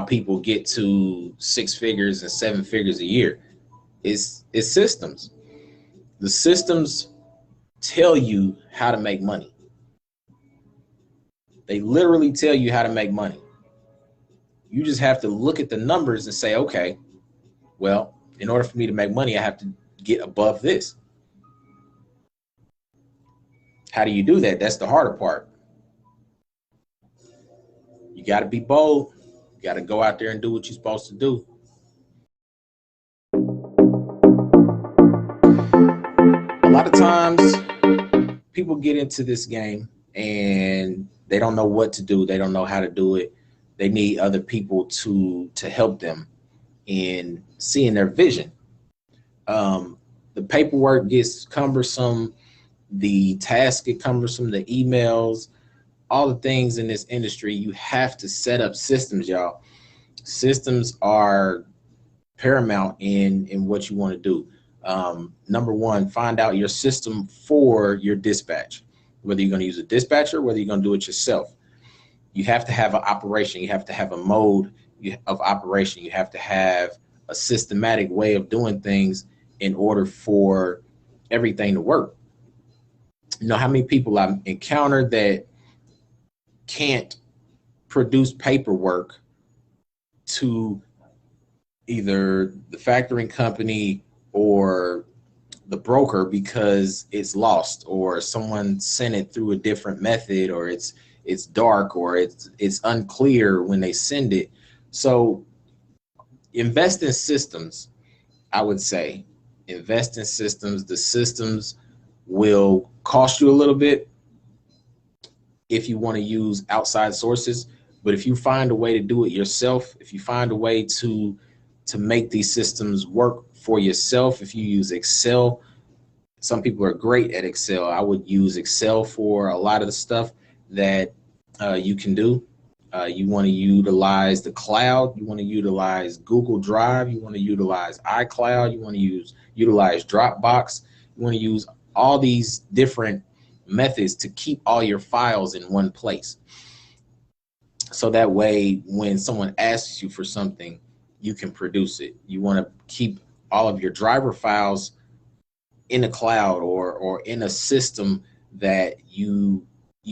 people get to 6 figures and 7 figures a year. It's systems. The systems tell you how to make money. They literally tell you how to make money. You just have to look at the numbers and say, okay, well, in order for me to make money, I have to get above this. How do you do that? That's the harder part. You got to be bold. You got to go out there and do what you're supposed to do. A lot of times people get into this game and they don't know what to do. They don't know how to do it. They need other people to help them in seeing their vision. The paperwork gets cumbersome. The tasks get cumbersome. The emails, all the things in this industry. You have to set up systems, y'all. Systems are paramount in what you want to do. Number one, find out your system for your dispatch, whether you're going to use a dispatcher, whether you're going to do it yourself. You have to have an operation. You have to have a mode of operation. You have to have a systematic way of doing things in order for everything to work. You know how many people I've encountered that can't produce paperwork to either the factoring company or the broker because it's lost, or someone sent it through a different method, or it's dark, or it's unclear when they send it. So invest in systems. I would say invest in systems. The systems will cost you a little bit if you want to use outside sources, but if you find a way to do it yourself, if you find a way to make these systems work for yourself, if you use Excel, some people are great at Excel. I would use Excel for a lot of the stuff that you can do. You want to utilize the cloud. You want to utilize Google Drive. You want to utilize iCloud. You want to utilize Dropbox. You want to use all these different methods to keep all your files in one place. So that way, when someone asks you for something, you can produce it. You want to keep all of your driver files in a cloud or in a system that you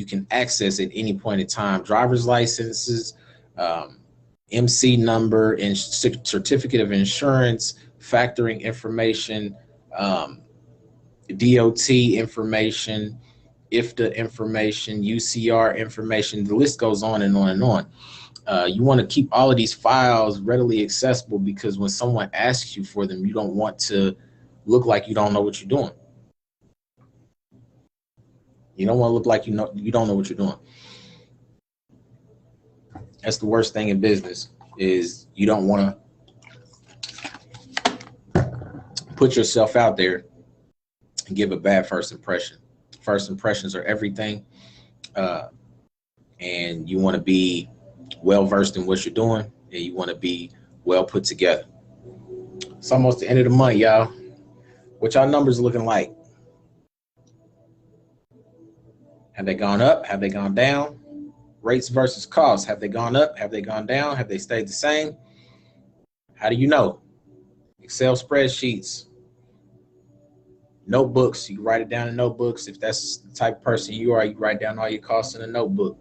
can access at any point in time. Driver's licenses, MC number, and certificate of insurance, factoring information, DOT information, IFTA information, UCR information. The list goes on and on and on. You want to keep all of these files readily accessible, because when someone asks you for them, you don't want to look like you don't know what you're doing. You don't want to look like you don't know what you're doing. That's the worst thing in business, is you don't want to put yourself out there and give a bad first impression. First impressions are everything, and you want to be well versed in what you're doing, and you want to be well put together. It's almost the end of the month, y'all. What y'all numbers looking like? Have they gone up? Have they gone down? Rates versus costs. Have they gone up? Have they gone down? Have they stayed the same? How do you know? Excel spreadsheets, notebooks. You write it down in notebooks. If that's the type of person you are, you write down all your costs in a notebook.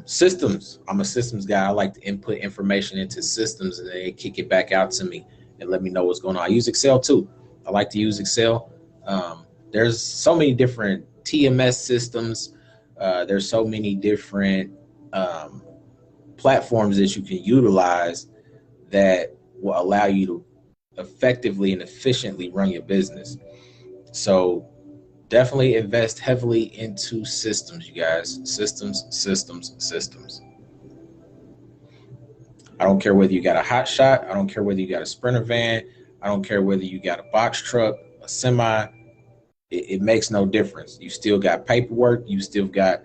Systems. I'm a systems guy. I like to input information into systems and they kick it back out to me and let me know what's going on. I use Excel too. I like to use Excel. There's so many different TMS systems. There's so many different platforms that you can utilize that will allow you to effectively and efficiently run your business. So definitely invest heavily into systems, you guys. Systems, systems, systems. I don't care whether you got a hot shot. I don't care whether you got a Sprinter van. I don't care whether you got a box truck, a semi. It makes no difference. You still got paperwork. You still got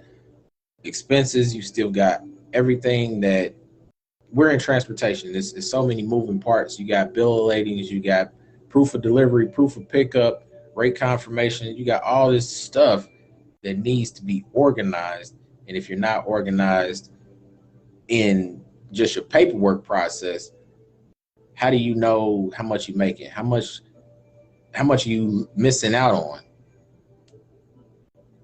expenses. You still got everything that we're in transportation. There's so many moving parts. You got bill of ladings. You got proof of delivery, proof of pickup, rate confirmation. You got all this stuff that needs to be organized. And if you're not organized in just your paperwork process, how do you know how much you're making? How much you missing out on?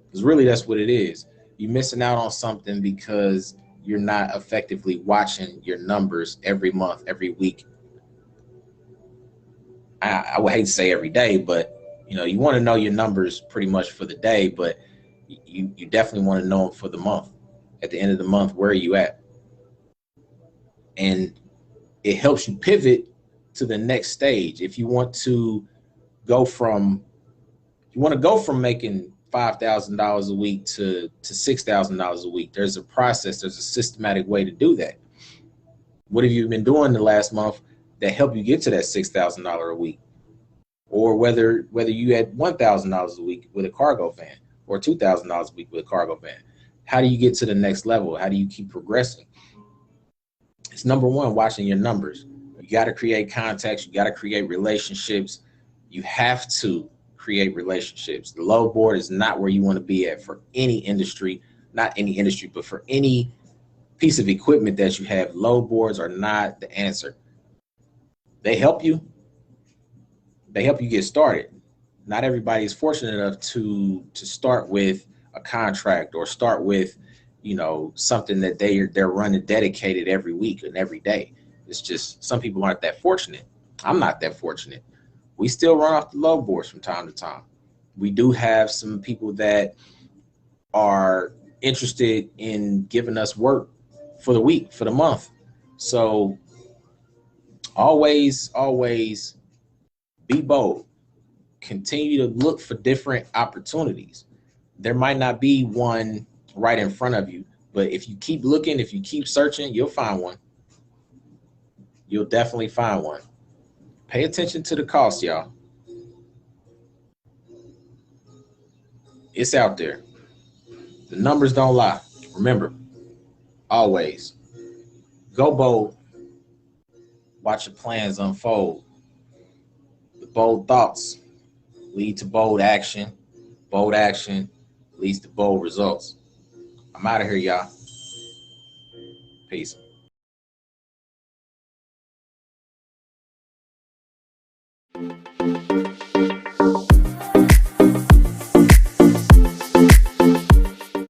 Because really that's what it is. You're missing out on something because you're not effectively watching your numbers every month, every week. I would hate to say every day, but you want to know your numbers pretty much for the day, but you definitely want to know them for the month. At the end of the month, where are you at? And it helps you pivot to the next stage. If you want to go from making $5,000 a week to $6,000 a week, there's a process, there's a systematic way to do that. What have you been doing the last month that helped you get to that $6,000 a week? Or whether you had $1,000 a week with a cargo van or $2,000 a week with a cargo van, how do you get to the next level? How do you keep progressing? It's number one, watching your numbers. You got to create contacts. You got to create relationships. You have to create relationships. The load board is not where you want to be at for any industry, not any industry, but for any piece of equipment that you have. Load boards are not the answer. They help you. They help you get started. Not everybody is fortunate enough to start with a contract or start with something that they're running dedicated every week and every day. It's just some people aren't that fortunate. I'm not that fortunate. We still run off the load boards from time to time. We do have some people that are interested in giving us work for the week, for the month. So always be bold. Continue to look for different opportunities. There might not be one right in front of you, but if you keep looking, if you keep searching, you'll find one. You'll definitely find one. Pay attention to the cost, y'all. It's out there. The numbers don't lie. Remember, always go bold. Watch your plans unfold. The bold thoughts lead to bold action. Bold action leads to bold results. I'm out of here, y'all. Peace.